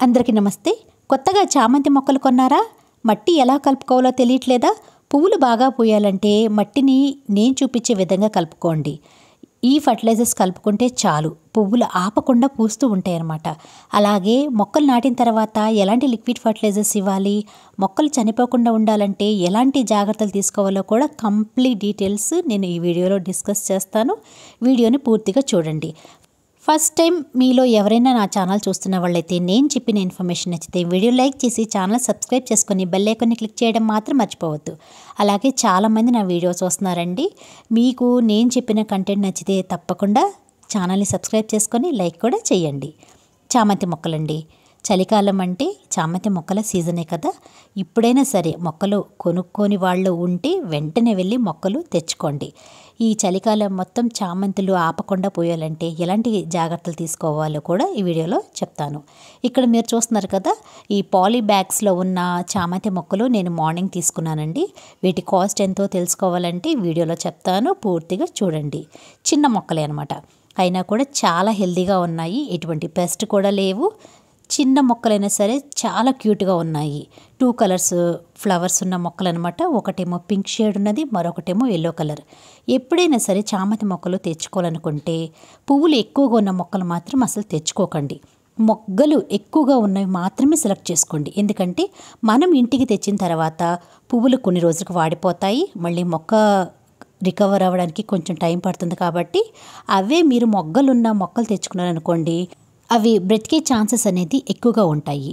అందరికీ నమస్తే. కొత్తగా చామంతి మొక్కలు కొన్నారా? మట్టి ఎలా కలుపుకోవాలో తెలియట్లేదా? పువ్వులు బాగా పూయాలంటే మట్టిని నేను చూపించే విధంగా కలుపుకోండి. ఈ ఫర్టిలైజర్స్ కలుపుకుంటే చాలు, పువ్వులు ఆపకుండా పూస్తూ ఉంటాయన్నమాట. అలాగే మొక్కలు నాటిన తర్వాత ఎలాంటి లిక్విడ్ ఫర్టిలైజర్స్ ఇవ్వాలి, మొక్కలు చనిపోకుండా ఉండాలంటే ఎలాంటి జాగ్రత్తలు తీసుకోవాలో కూడా కంప్లీట్ డీటెయిల్స్ నేను ఈ వీడియోలో డిస్కస్ చేస్తాను. వీడియోని పూర్తిగా చూడండి. ఫస్ట్ టైం మీలో ఎవరైనా నా ఛానల్ చూస్తున్న వాళ్ళైతే నేను చెప్పిన ఇన్ఫర్మేషన్ నచ్చితే వీడియో లైక్ చేసి ఛానల్ సబ్స్క్రైబ్ చేసుకొని బెల్ ఐకాన్ని క్లిక్ చేయడం మాత్రం మర్చిపోవద్దు. అలాగే చాలామంది నా వీడియోస్ వస్తున్నారండి. మీకు నేను చెప్పిన కంటెంట్ నచ్చితే తప్పకుండా ఛానల్ని సబ్స్క్రైబ్ చేసుకొని లైక్ కూడా చేయండి. చామంతి మొక్కలండి. చలికాలం అంటే చామంతి మొక్కల సీజనే కదా. ఇప్పుడైనా సరే మొక్కలు కొనుక్కొని వాళ్ళు ఉంటే వెంటనే వెళ్ళి మొక్కలు తెచ్చుకోండి. ఈ చలికాలం మొత్తం చామంతులు ఆపకుండా పోయాలంటే ఎలాంటి జాగ్రత్తలు తీసుకోవాలో కూడా ఈ వీడియోలో చెప్తాను. ఇక్కడ మీరు చూస్తున్నారు కదా, ఈ పాలీ బ్యాగ్స్లో ఉన్న చామంతి మొక్కలు నేను మార్నింగ్ తీసుకున్నానండి. వీటి కాస్ట్ ఎంతో తెలుసుకోవాలంటే వీడియోలో చెప్తాను, పూర్తిగా చూడండి. చిన్న మొక్కలే అనమాట, అయినా కూడా చాలా హెల్తీగా ఉన్నాయి. ఎటువంటి పెస్ట్ కూడా లేవు. చిన్న మొక్కలైనా సరే చాలా క్యూట్గా ఉన్నాయి. 2 కలర్స్ ఫ్లవర్స్ ఉన్న మొక్కలు అనమాట. ఒకటేమో పింక్ షేడ్ ఉన్నది, మరొకటేమో ఎల్లో కలర్. ఎప్పుడైనా సరే చామంతి మొక్కలు తెచ్చుకోవాలనుకుంటే పువ్వులు ఎక్కువగా ఉన్న మొక్కలు మాత్రం అసలు తెచ్చుకోకండి. మొగ్గలు ఎక్కువగా ఉన్నవి మాత్రమే సెలెక్ట్ చేసుకోండి. ఎందుకంటే మనం ఇంటికి తెచ్చిన తర్వాత పువ్వులు కొన్ని రోజులకు వాడిపోతాయి. మళ్ళీ మొక్క రికవర్ అవ్వడానికి కొంచెం టైం పడుతుంది. కాబట్టి అవే మీరు మొగ్గలున్న మొక్కలు తెచ్చుకున్నారనుకోండి, అవి బ్రతికే ఛాన్సెస్ అనేది ఎక్కువగా ఉంటాయి.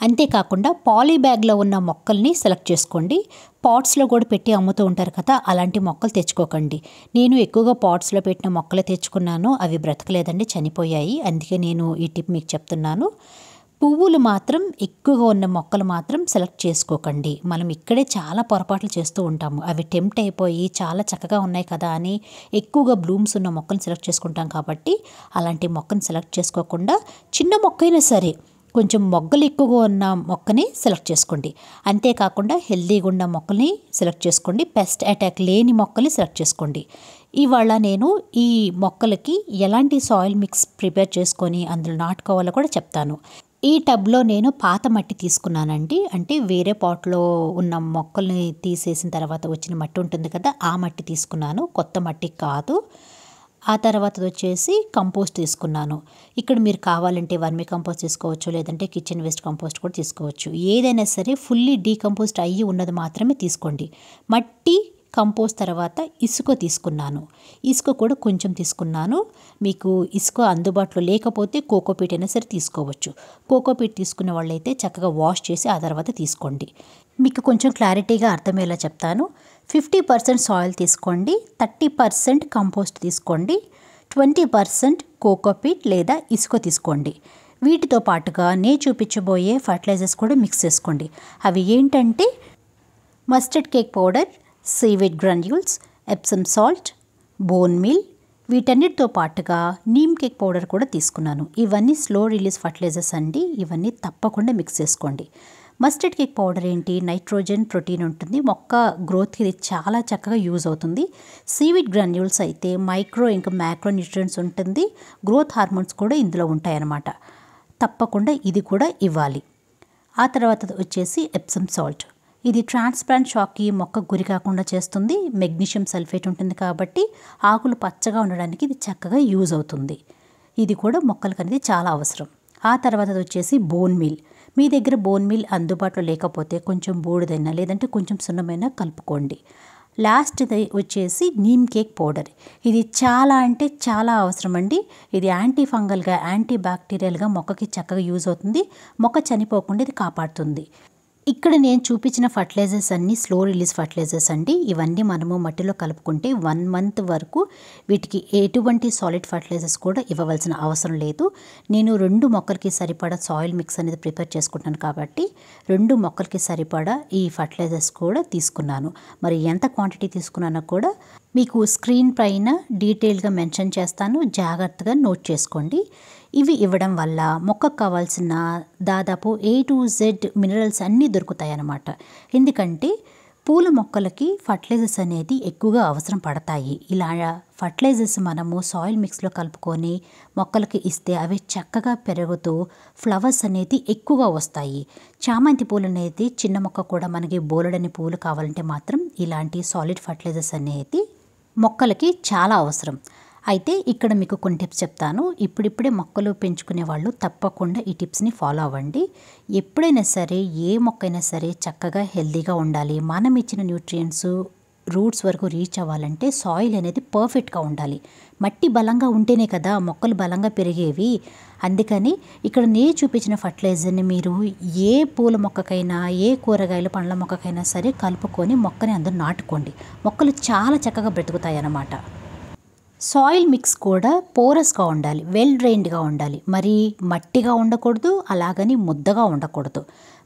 అంతేకాకుండా పాలీ బ్యాగ్లో ఉన్న మొక్కల్ని సెలెక్ట్ చేసుకోండి. పాట్స్లో కూడా పెట్టి అమ్ముతూ ఉంటారు కదా, అలాంటి మొక్కలు తెచ్చుకోకండి. నేను ఎక్కువగా పాట్స్లో పెట్టిన మొక్కలు తెచ్చుకున్నాను, అవి బ్రతకలేదండి, చనిపోయాయి. అందుకే నేను ఈ టిప్ మీకు చెప్తున్నాను. పువ్వులు మాత్రం ఎక్కువగా ఉన్న మొక్కలు మాత్రం సెలెక్ట్ చేసుకోకండి. మనం ఇక్కడే చాలా పొరపాట్లు చేస్తూ ఉంటాము. అవి టెంప్ట్ అయిపోయి చాలా చక్కగా ఉన్నాయి కదా అని ఎక్కువగా బ్లూమ్స్ ఉన్న మొక్కను సెలెక్ట్ చేసుకుంటాం. కాబట్టి అలాంటి మొక్కను సెలెక్ట్ చేసుకోకుండా చిన్న మొక్క అయినా సరే కొంచెం మొగ్గలు ఎక్కువగా ఉన్న మొక్కని సెలెక్ట్ చేసుకోండి. అంతేకాకుండా హెల్తీగా ఉన్న మొక్కల్ని సెలెక్ట్ చేసుకోండి. పెస్ట్ అటాక్ లేని మొక్కల్ని సెలెక్ట్ చేసుకోండి. ఇవాళ నేను ఈ మొక్కలకి ఎలాంటి సాయిల్ మిక్స్ ప్రిపేర్ చేసుకొని అందులో నాటుకోవాలో కూడా చెప్తాను. ఈ టబ్లో నేను పాత మట్టి తీసుకున్నానండి. అంటే వేరే పాట్లో ఉన్న మొక్కల్ని తీసేసిన తర్వాత వచ్చిన మట్టి ఉంటుంది కదా, ఆ మట్టి తీసుకున్నాను, కొత్త మట్టి కాదు. ఆ తర్వాత వచ్చేసి కంపోస్ట్ తీసుకున్నాను. ఇక్కడ మీరు కావాలంటే వర్మీ కంపోస్ట్ తీసుకోవచ్చు, లేదంటే కిచెన్ వేస్ట్ కంపోస్ట్ కూడా తీసుకోవచ్చు. ఏదైనా సరే ఫుల్లీ డీకంపోస్ట్ అయ్యి ఉన్నది మాత్రమే తీసుకోండి. మట్టి కంపోస్ట్ తర్వాత ఇసుక తీసుకున్నాను. ఇసుక కూడా కొంచెం తీసుకున్నాను. మీకు ఇసుక అందుబాటులో లేకపోతే కోకోపీట్ అయినా సరే తీసుకోవచ్చు. కోకోపీట్ తీసుకునే వాళ్ళైతే చక్కగా వాష్ చేసి ఆ తర్వాత తీసుకోండి. మీకు కొంచెం క్లారిటీగా అర్థమయ్యేలా చెప్తాను. 50% సాయిల్ తీసుకోండి, 30% కంపోస్ట్ తీసుకోండి, 20% కోకోపీట్ లేదా ఇసుక తీసుకోండి. వీటితో పాటుగా నేను చూపించబోయే ఫర్టిలైజర్స్ కూడా మిక్స్ చేసుకోండి. అవి ఏంటంటే mustard cake powder, seaweed granules, Epsom salt, bone meal, వీటన్నిటితో పాటుగా నీమ్ కేక్ పౌడర్ కూడా తీసుకున్నాను. ఇవన్నీ స్లో రిలీజ్ ఫర్టిలైజర్స్ అండి. ఇవన్నీ తప్పకుండా మిక్స్ చేసుకోండి. మస్టర్డ్ కేక్ పౌడర్ ఏంటి, నైట్రోజన్, ప్రోటీన్ ఉంటుంది. మొక్క గ్రోత్కి ఇది చాలా చక్కగా యూజ్ అవుతుంది. సీవీడ్ గ్రాన్యూల్స్ అయితే మైక్రో ఇంకా మ్యాక్రో న్యూట్రియంట్స్ ఉంటుంది. గ్రోత్ హార్మోన్స్ కూడా ఇందులో ఉంటాయన్నమాట. తప్పకుండా ఇది కూడా ఇవ్వాలి. ఆ తర్వాత వచ్చేసి ఎప్సమ్ సాల్ట్. ఇది ట్రాన్స్ప్లాంట్ షాక్కి మొక్క గురి కాకుండా చేస్తుంది. మెగ్నీషియం సల్ఫేట్ ఉంటుంది కాబట్టి ఆకులు పచ్చగా ఉండడానికి ఇది చక్కగా యూజ్ అవుతుంది. ఇది కూడా మొక్కలకు అనేది చాలా అవసరం. ఆ తర్వాత వచ్చేసి బోన్ మీల్. మీ దగ్గర బోన్ మీల్ అందుబాటులో లేకపోతే కొంచెం బూడిదైనా లేదంటే కొంచెం సున్నమైనా కలుపుకోండి. లాస్ట్ది వచ్చేసి నీమ్ కేక్ పౌడర్. ఇది చాలా అంటే చాలా అవసరం అండి. ఇది యాంటీ ఫంగల్గా, యాంటీ బ్యాక్టీరియల్గా మొక్కకి చక్కగా యూజ్ అవుతుంది. మొక్క చనిపోకుండా ఇది కాపాడుతుంది. ఇక్కడ నేను చూపించిన ఫర్టిలైజర్స్ అన్నీ స్లో రిలీజ్ ఫర్టిలైజర్స్ అండి. ఇవన్నీ మనము మట్టిలో కలుపుకుంటే 1 మంత్ వరకు వీటికి ఎటువంటి సాలిడ్ ఫర్టిలైజర్స్ కూడా ఇవ్వవలసిన అవసరం లేదు. నేను 2 మొక్కలకి సరిపడా సాయిల్ మిక్స్ అనేది ప్రిపేర్ చేసుకుంటాను కాబట్టి 2 మొక్కలకి సరిపడా ఈ ఫర్టిలైజర్స్ కూడా తీసుకున్నాను. మరి ఎంత క్వాంటిటీ తీసుకున్నానో కూడా మీకు స్క్రీన్ పైన డీటెయిల్గా మెన్షన్ చేస్తాను, జాగ్రత్తగా నోట్ చేసుకోండి. ఇవి ఇవ్వడం వల్ల మొక్కకు కావాల్సిన దాదాపు A to Z మినరల్స్ అన్నీ దొరుకుతాయి అన్నమాట. ఎందుకంటే పూల మొక్కలకి ఫర్టిలైజర్స్ అనేది ఎక్కువగా అవసరం పడతాయి. ఇలా ఫర్టిలైజర్స్ మనము సాయిల్ మిక్స్లో కలుపుకొని మొక్కలకి ఇస్తే అవి చక్కగా పెరుగుతూ ఫ్లవర్స్ అనేది ఎక్కువగా వస్తాయి. చామంతి పూలు అనేది చిన్న మొక్క కూడా మనకి బోలెడని పూలు కావాలంటే మాత్రం ఇలాంటి సాలిడ్ ఫర్టిలైజర్స్ అనేది మొక్కలకి చాలా అవసరం. అయితే ఇక్కడ మీకు కొన్ని టిప్స్ చెప్తాను. ఇప్పుడిప్పుడే మొక్కలు పెంచుకునే వాళ్ళు తప్పకుండా ఈ టిప్స్ని ఫాలో అవ్వండి. ఎప్పుడైనా సరే ఏ మొక్కైనా సరే చక్కగా హెల్తీగా ఉండాలి. మనం ఇచ్చిన న్యూట్రియంట్స్ రూట్స్ వరకు రీచ్ అవ్వాలంటే సాయిల్ అనేది పర్ఫెక్ట్గా ఉండాలి. మట్టి బలంగా ఉంటేనే కదా మొక్కలు బలంగా పెరిగేవి. అందుకని ఇక్కడ నేను చూపించిన ఫర్టిలైజర్ని మీరు ఏ పూల మొక్కకైనా ఏ కూరగాయల పండ్ల మొక్కకైనా సరే కలుపుకొని మొక్కని అందరూ నాటుకోండి. మొక్కలు చాలా చక్కగా బ్రతుకుతాయి అన్నమాట. సాయిల్ మిక్స్ కూడా పోరస్గా ఉండాలి, వెల్ డ్రైన్డ్గా ఉండాలి. మరి మట్టిగా ఉండకూడదు, అలాగని ముద్దగా ఉండకూడదు.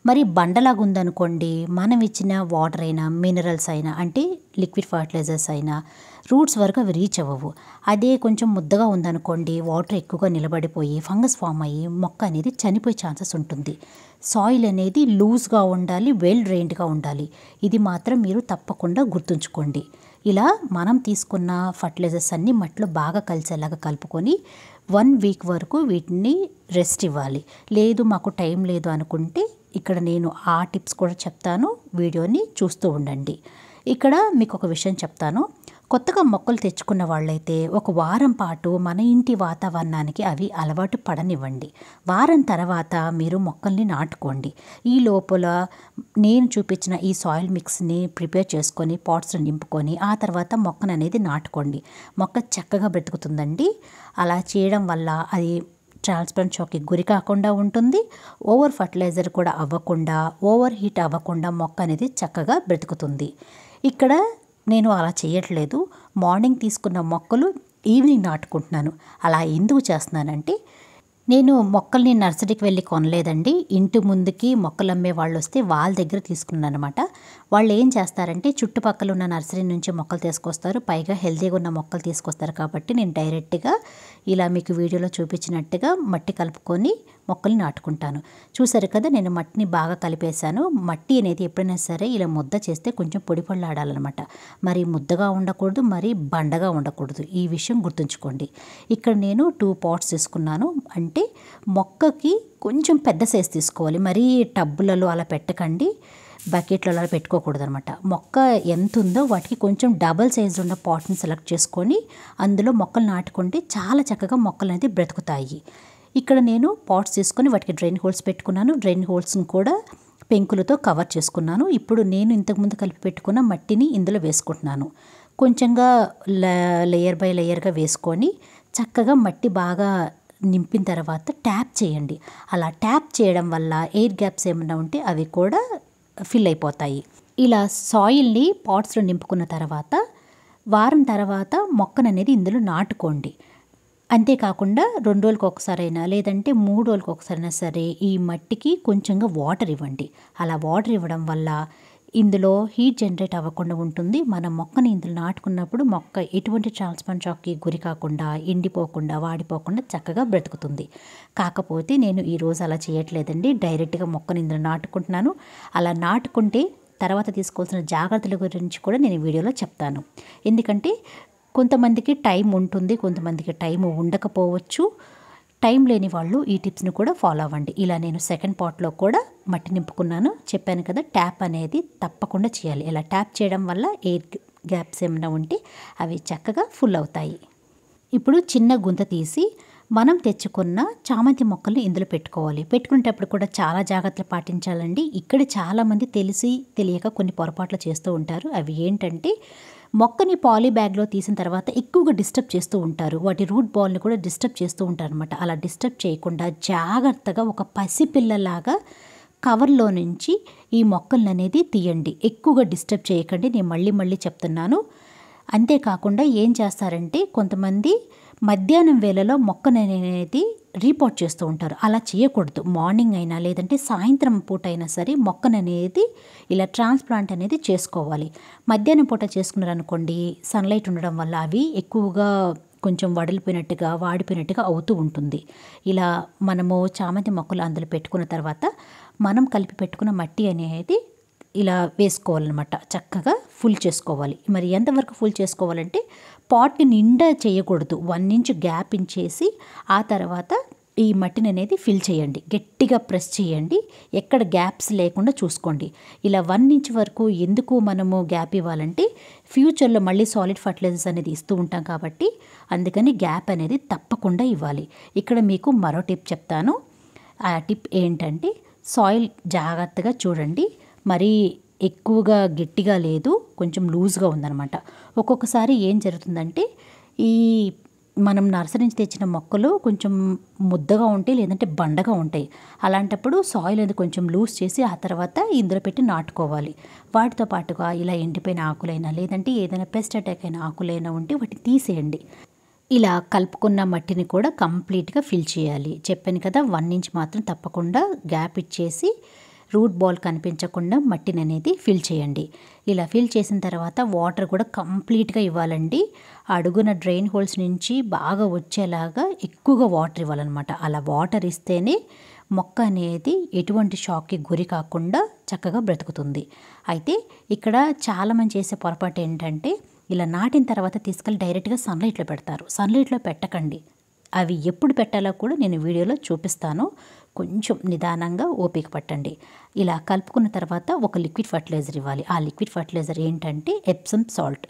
మరి బండలాగా ఉందనుకోండి, మనం ఇచ్చిన వాటర్ అయినా మినరల్స్ అయినా అంటే లిక్విడ్ ఫర్టిలైజర్స్ అయినా రూట్స్ వరకు అవి రీచ్ అవ్వవు. అదే కొంచెం ముద్దగా ఉందనుకోండి, వాటర్ ఎక్కువగా నిలబడిపోయి ఫంగస్ ఫామ్ అయ్యి మొక్క అనేది చనిపోయే ఛాన్సెస్ ఉంటుంది. సాయిల్ అనేది లూజ్గా ఉండాలి, వెల్ డ్రైన్డ్గా ఉండాలి. ఇది మాత్రం మీరు తప్పకుండా గుర్తుంచుకోండి. ఇలా మనం తీసుకున్న ఫర్టిలైజర్స్ అన్నీ మట్టిలో బాగా కలిసేలాగా కలుపుకొని 1 వీక్ వరకు వీటిని రెస్ట్ ఇవ్వాలి. లేదు మాకు టైం లేదు అనుకుంటే ఇక్కడ నేను ఆ టిప్స్ కూడా చెప్తాను, వీడియోని చూస్తూ ఉండండి. ఇక్కడ మీకు ఒక విషయం చెప్తాను. కొత్తగా మొక్కలు తెచ్చుకున్న వాళ్ళైతే ఒక వారం పాటు మన ఇంటి వాతావరణానికి అవి అలవాటు పడనివ్వండి. వారం తర్వాత మీరు మొక్కల్ని నాటుకోండి. ఈ లోపల నేను చూపించిన ఈ సాయిల్ మిక్స్ని ప్రిపేర్ చేసుకొని పాట్స్లో నింపుకొని ఆ తర్వాత మొక్కను అనేది నాటుకోండి. మొక్క చక్కగా బ్రతుకుతుందండి. అలా చేయడం వల్ల అది ట్రాన్స్ప్లాంట్ షాక్కి గురి కాకుండా ఉంటుంది. ఓవర్ ఫర్టిలైజర్ కూడా అవ్వకుండా, ఓవర్ హీట్ అవ్వకుండా మొక్క అనేది చక్కగా బ్రతుకుతుంది. ఇక్కడ నేను అలా చేయట్లేదు. మార్నింగ్ తీసుకున్న మొక్కలు ఈవినింగ్ నాటుకుంటున్నాను. అలా ఎందుకు చేస్తున్నానంటే నేను మొక్కల్ని నర్సరీకి వెళ్ళి కొనలేదండి. ఇంటి ముందుకి మొక్కలు అమ్మే వాళ్ళు వస్తే వాళ్ళ దగ్గర తీసుకున్నాను అనమాట. వాళ్ళు ఏం చేస్తారంటే చుట్టుపక్కల ఉన్న నర్సరీ నుంచి మొక్కలు తీసుకొస్తారు. పైగా హెల్తీగా ఉన్న మొక్కలు తీసుకొస్తారు. కాబట్టి నేను డైరెక్ట్గా ఇలా మీకు వీడియోలో చూపించినట్టుగా మట్టి కలుపుకొని మొక్కల్ని నాటుకుంటాను. చూసారు కదా, నేను మట్టిని బాగా కలిపేశాను. మట్టి అనేది ఎప్పుడైనా సరే ఇలా ముద్ద చేస్తే కొంచెం పొడి పొడిలాడాలన్నమాట. మరి ముద్దగా ఉండకూడదు, మరి బండగా ఉండకూడదు. ఈ విషయం గుర్తుంచుకోండి. ఇక్కడ నేను 2 పాట్స్ తీసుకున్నాను. అంటే మొక్కకి కొంచెం పెద్ద సైజ్ తీసుకోవాలి. మరీ టబ్బులలో అలా పెట్టకండి, బకెట్లలో అలా పెట్టుకోకూడదు అనమాట. మొక్క ఎంత ఉందో వాటికి కొంచెం డబల్ సైజ్ ఉన్న పాట్ని సెలెక్ట్ చేసుకొని అందులో మొక్కలు నాటుకుంటే చాలా చక్కగా మొక్కలు అనేది బ్రతుకుతాయి. ఇక్కడ నేను పాట్స్ తీసుకొని వాటికి డ్రైన్ హోల్స్ పెట్టుకున్నాను. డ్రైన్ హోల్స్ని కూడా పెంకులతో కవర్ చేసుకున్నాను. ఇప్పుడు నేను ఇంతకుముందు కలిపి పెట్టుకున్న మట్టిని ఇందులో వేసుకుంటున్నాను. కొంచెంగా లేయర్ బై లేయర్గా వేసుకొని చక్కగా మట్టి బాగా నింపిన తర్వాత ట్యాప్ చేయండి. అలా ట్యాప్ చేయడం వల్ల ఎయిర్ గ్యాప్స్ ఏమైనా ఉంటే అవి కూడా ఫిల్ అయిపోతాయి. ఇలా సాయిల్ని పాట్స్లో నింపుకున్న తర్వాత వారం తర్వాత మొక్కను అనేది ఇందులో నాటుకోండి. అంతేకాకుండా 2 రోజులకు ఒకసారైనా లేదంటే 3 రోజులకు ఒకసారైనా సరే ఈ మట్టికి కొంచెంగా వాటర్ ఇవ్వండి. అలా వాటర్ ఇవ్వడం వల్ల ఇందులో హీట్ జనరేట్ అవ్వకుండా ఉంటుంది. మనం మొక్కని ఇందులో నాటుకున్నప్పుడు మొక్క ఎటువంటి ట్రాన్స్ప్లాంట్ షాక్కి గురి కాకుండా, ఎండిపోకుండా, వాడిపోకుండా చక్కగా బ్రతుకుతుంది. కాకపోతే నేను ఈరోజు అలా చేయట్లేదండి. డైరెక్ట్గా మొక్కని ఇందులో నాటుకుంటున్నాను. అలా నాటుకుంటే తర్వాత తీసుకోవాల్సిన జాగ్రత్తల గురించి కూడా నేను వీడియోలో చెప్తాను. ఎందుకంటే కొంతమందికి టైం ఉంటుంది, కొంతమందికి టైం ఉండకపోవచ్చు. టైం లేని వాళ్ళు ఈ టిప్స్ని కూడా ఫాలో అవ్వండి. ఇలా నేను సెకండ్ పాట్లో కూడా మట్టి నింపుకున్నాను. చెప్పాను కదా, ట్యాప్ అనేది తప్పకుండా చేయాలి. ఇలా ట్యాప్ చేయడం వల్ల ఎయిర్ గ్యాప్స్ ఏమైనా ఉంటే అవి చక్కగా ఫుల్ అవుతాయి. ఇప్పుడు చిన్న గుంత తీసి మనం తెచ్చుకున్న చామంతి మొక్కల్ని ఇందులో పెట్టుకోవాలి. పెట్టుకునేటప్పుడు కూడా చాలా జాగ్రత్తలు పాటించాలండి. ఇక్కడ చాలామంది తెలిసి తెలియక కొన్ని పొరపాట్లు చేస్తూ ఉంటారు. అవి ఏంటంటే మొక్కని పాలీ బ్యాగ్లో తీసిన తర్వాత ఎక్కువగా డిస్టర్బ్ చేస్తూ ఉంటారు. వాటి రూట్ బాల్ని కూడా డిస్టర్బ్ చేస్తూ ఉంటారు అనమాట. అలా డిస్టర్బ్ చేయకుండా జాగ్రత్తగా ఒక పసిపిల్లలాగా కవర్లో నుంచి ఈ మొక్కలను అనేది తీయండి. ఎక్కువగా డిస్టర్బ్ చేయకండి. నేను మళ్ళీ చెప్తున్నాను. అంతేకాకుండా ఏం చేస్తారంటే కొంతమంది మధ్యాహ్నం వేళలో మొక్కననేది రీపోర్ట్ చేస్తూ ఉంటారు. అలా చేయకూడదు. మార్నింగ్ అయినా లేదంటే సాయంత్రం పూట అయినా సరే మొక్కననేది ఇలా ట్రాన్స్ప్లాంట్ అనేది చేసుకోవాలి. మధ్యాహ్నం పూట చేసుకున్నారనుకోండి, సన్లైట్ ఉండడం వల్ల అవి ఎక్కువగా కొంచెం వడిలిపోయినట్టుగా, వాడిపోయినట్టుగా అవుతూ ఉంటుంది. ఇలా మనము చామంతి మొక్కలు అందులో పెట్టుకున్న తర్వాత మనం కలిపి పెట్టుకున్న మట్టి అనేది ఇలా వేసుకోవాలన్నమాట. చక్కగా ఫుల్ చేసుకోవాలి. మరి ఎంతవరకు ఫుల్ చేసుకోవాలంటే పాట్ని నిండా చేయకూడదు. 1 ఇంచ్ గ్యాప్ ఇచ్చేసి ఆ తర్వాత ఈ మట్టిని అనేది ఫిల్ చేయండి. గట్టిగా ప్రెస్ చేయండి. ఎక్కడ గ్యాప్స్ లేకుండా చూసుకోండి. ఇలా 1 ఇంచ్ వరకు ఎందుకు మనము గ్యాప్ ఇవ్వాలంటే ఫ్యూచర్లో మళ్ళీ సాలిడ్ ఫర్టిలైజర్స్ అనేది ఇస్తూ ఉంటాం కాబట్టి అందుకని గ్యాప్ అనేది తప్పకుండా ఇవ్వాలి. ఇక్కడ మీకు మరో టిప్ చెప్తాను. ఆ టిప్ ఏంటంటే సాయిల్ జాగ్రత్తగా చూడండి. మరీ ఎక్కువగా గట్టిగా లేదు, కొంచెం లూజ్గా ఉందన్నమాట. ఒక్కొక్కసారి ఏం జరుగుతుందంటే ఈ మనం నర్సరీ నుంచి తెచ్చిన మొక్కలు కొంచెం ముద్దగా ఉంటాయి, లేదంటే బండగా ఉంటాయి. అలాంటప్పుడు సాయిల్ అనేది కొంచెం లూజ్ చేసి ఆ తర్వాత ఇందులో పెట్టి నాటుకోవాలి. వాటితో పాటుగా ఇలా ఎండిపోయిన ఆకులైనా లేదంటే ఏదైనా పెస్ట్ అటాక్ అయిన ఆకులైనా ఉంటే వాటిని తీసేయండి. ఇలా కలుపుకున్న మట్టిని కూడా కంప్లీట్గా ఫిల్ చేయాలి. చెప్పాను కదా, 1 ఇంచ్ మాత్రం తప్పకుండా గ్యాప్ ఇచ్చేసి రూట్ బాల్ కనిపించకుండా మట్టిని అనేది ఫిల్ చేయండి. ఇలా ఫిల్ చేసిన తర్వాత వాటర్ కూడా కంప్లీట్గా ఇవ్వాలండి. అడుగున డ్రైన్ హోల్స్ నుంచి బాగా వచ్చేలాగా ఎక్కువగా వాటర్ ఇవ్వాలన్నమాట. అలా వాటర్ ఇస్తేనే మొక్క అనేది ఎటువంటి షాక్కి గురి కాకుండా చక్కగా బ్రతుకుతుంది. అయితే ఇక్కడ చాలామంది చేసే పొరపాటు ఏంటంటే ఇలా నాటిన తర్వాత తీసుకెళ్ళి డైరెక్ట్గా సన్లైట్లో పెడతారు. సన్లైట్లో పెట్టకండి. అవి ఎప్పుడు పెట్టాలో కూడా నేను వీడియోలో చూపిస్తాను. కొంచెం నిదానంగా ఓపిక పట్టండి. ఇలా కలుపుకున్న తర్వాత ఒక లిక్విడ్ ఫర్టిలైజర్ ఇవ్వాలి. ఆ లిక్విడ్ ఫర్టిలైజర్ ఏంటంటే ఎప్సమ్ సాల్ట్.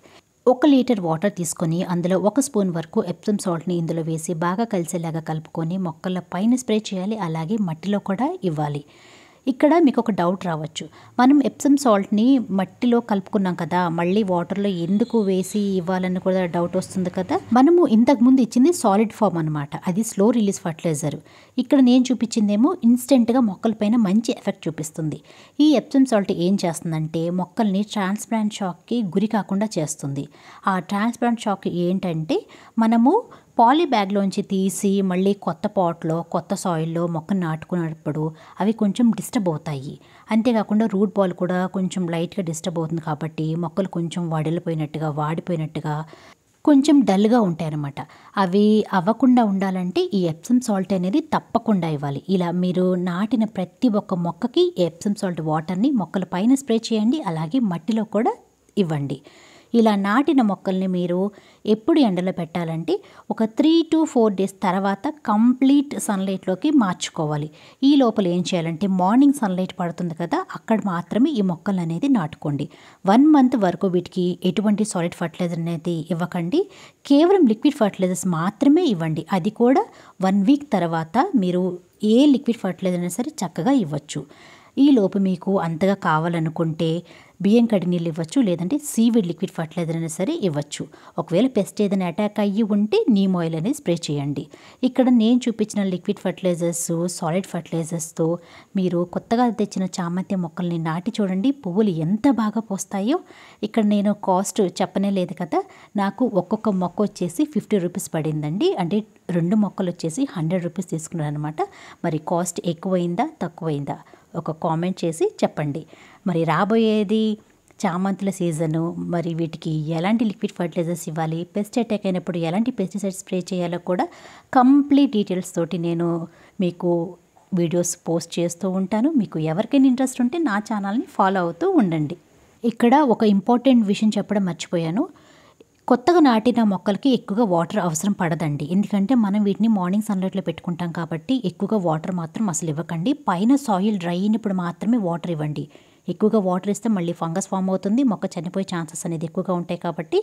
1 లీటర్ వాటర్ తీసుకొని అందులో 1 స్పూన్ వరకు ఎప్సమ్ సాల్ట్ని ఇందులో వేసి బాగా కలిసేలాగా కలుపుకొని మొక్కల పైన స్ప్రే చేయాలి. అలాగే మట్టిలో కూడా ఇవ్వాలి. ఇక్కడ మీకు ఒక డౌట్ రావచ్చు, మనం ఎప్సమ్ సాల్ట్ని మట్టిలో కలుపుకున్నాం కదా, మళ్ళీ వాటర్లో ఎందుకు వేసి ఇవ్వాలని కూడా డౌట్ వస్తుంది కదా. మనము ఇంతకుముందు ఇచ్చింది సాలిడ్ ఫామ్ అనమాట, అది స్లో రిలీజ్ ఫర్టిలైజర్. ఇక్కడ నేను చూపించిందేమో ఇన్స్టెంట్గా మొక్కలపైన మంచి ఎఫెక్ట్ చూపిస్తుంది. ఈ ఎప్సమ్ సాల్ట్ ఏం చేస్తుందంటే మొక్కల్ని ట్రాన్స్ప్లాంట్ షాక్కి గురి కాకుండా చేస్తుంది. ఆ ట్రాన్స్ప్లాంట్ షాక్ ఏంటంటే మనము పాలీ బ్యాగ్లోంచి తీసి మళ్ళీ కొత్త పాట్లో కొత్త సాయిల్లో మొక్కను నాటుకున్నప్పుడు అవి కొంచెం డిస్టర్బ్ అవుతాయి. అంతేకాకుండా రూట్ బాల్ కూడా కొంచెం లైట్గా డిస్టర్బ్ అవుతుంది కాబట్టి మొక్కలు కొంచెం వడిలిపోయినట్టుగా వాడిపోయినట్టుగా కొంచెం డల్గా ఉంటాయి అన్నమాట. అవి అవ్వకుండా ఉండాలంటే ఈ ఎప్సమ్ సాల్ట్ అనేది తప్పకుండా ఇవ్వాలి. ఇలా మీరు నాటిన ప్రతి ఒక్క మొక్కకి ఎప్సమ్ సాల్ట్ వాటర్ని మొక్కల పైన స్ప్రే చేయండి. అలాగే మట్టిలో కూడా ఇవ్వండి. ఇలా నాటిన మొక్కల్ని మీరు ఎప్పుడు ఎండలో పెట్టాలంటే ఒక 3 to 4 డేస్ తర్వాత కంప్లీట్ సన్లైట్లోకి మార్చుకోవాలి. ఈ లోపల ఏం చేయాలంటే మార్నింగ్ సన్లైట్ పడుతుంది కదా, అక్కడ మాత్రమే ఈ మొక్కలు అనేది నాటుకోండి. 1 మంత్ వరకు వీటికి ఎటువంటి సాలిడ్ ఫర్టిలైజర్ అనేది ఇవ్వకండి. కేవలం లిక్విడ్ ఫర్టిలైజర్స్ మాత్రమే ఇవ్వండి. అది కూడా 1 వీక్ తర్వాత మీరు ఏ లిక్విడ్ ఫర్టిలైజర్ అయినా సరే చక్కగా ఇవ్వచ్చు. ఈ లోపు మీకు అంతగా కావాలనుకుంటే బియ్యం కడి నీళ్ళు ఇవ్వచ్చు, లేదంటే సీవిడ్ లిక్విడ్ ఫర్టిలైజర్ అయినా సరే ఇవ్వచ్చు. ఒకవేళ పెస్ట్ ఏదైనా అటాక్ అయ్యి ఉంటే నీమ్ ఆయిల్ అనేది స్ప్రే చేయండి. ఇక్కడ నేను చూపించిన లిక్విడ్ ఫర్టిలైజర్స్, సాలిడ్ ఫర్టిలైజర్స్తో మీరు కొత్తగా తెచ్చిన చామంతి మొక్కల్ని నాటి చూడండి. పువ్వులు ఎంత బాగా పోస్తాయో. ఇక్కడ నేను కాస్ట్ చెప్పనే లేదు కదా, నాకు ఒక్కొక్క మొక్క వచ్చేసి 50 రూపీస్ పడిందండి. అంటే 2 మొక్కలు వచ్చేసి 100 రూపీస్ తీసుకున్నాను అనమాట. మరి కాస్ట్ ఎక్కువైందా తక్కువైందా ఒక కామెంట్ చేసి చెప్పండి. మరి రాబోయేది చామంతుల సీజను, మరి వీటికి ఎలాంటి లిక్విడ్ ఫర్టిలైజర్స్ ఇవ్వాలి, పెస్ట్ అటాక్ అయినప్పుడు ఎలాంటి పెస్టిసైడ్స్ స్ప్రే చేయాలో కూడా కంప్లీట్ డీటెయిల్స్ తోటి నేను మీకు వీడియోస్ పోస్ట్ చేస్తూ ఉంటాను. మీకు ఎవరికైనా ఇంట్రెస్ట్ ఉంటే నా ఛానల్ని ఫాలో అవుతూ ఉండండి. ఇక్కడ ఒక ఇంపార్టెంట్ విషయం చెప్పడం మర్చిపోయాను. కొత్తగా నాటిన మొక్కలకి ఎక్కువగా వాటర్ అవసరం పడదండి. ఎందుకంటే మనం వీటిని మార్నింగ్ సన్లైట్లో పెట్టుకుంటాం కాబట్టి ఎక్కువగా వాటర్ మాత్రం అసలు ఇవ్వకండి. పైన సాయిల్ డ్రై అయినప్పుడు మాత్రమే వాటర్ ఇవ్వండి. ఎక్కువగా వాటర్ ఇస్తే మళ్ళీ ఫంగస్ ఫామ్ అవుతుంది, మొక్క చనిపోయే ఛాన్సెస్ అనేది ఎక్కువగా ఉంటాయి. కాబట్టి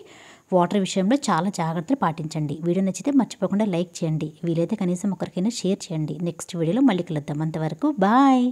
వాటర్ విషయంలో చాలా జాగ్రత్తలు పాటించండి. వీడియో నచ్చితే మర్చిపోకుండా లైక్ చేయండి. వీలైతే కనీసం ఒకరికైనా షేర్ చేయండి. నెక్స్ట్ వీడియోలో మళ్ళీ కలుద్దాం. అంతవరకు బాయ్.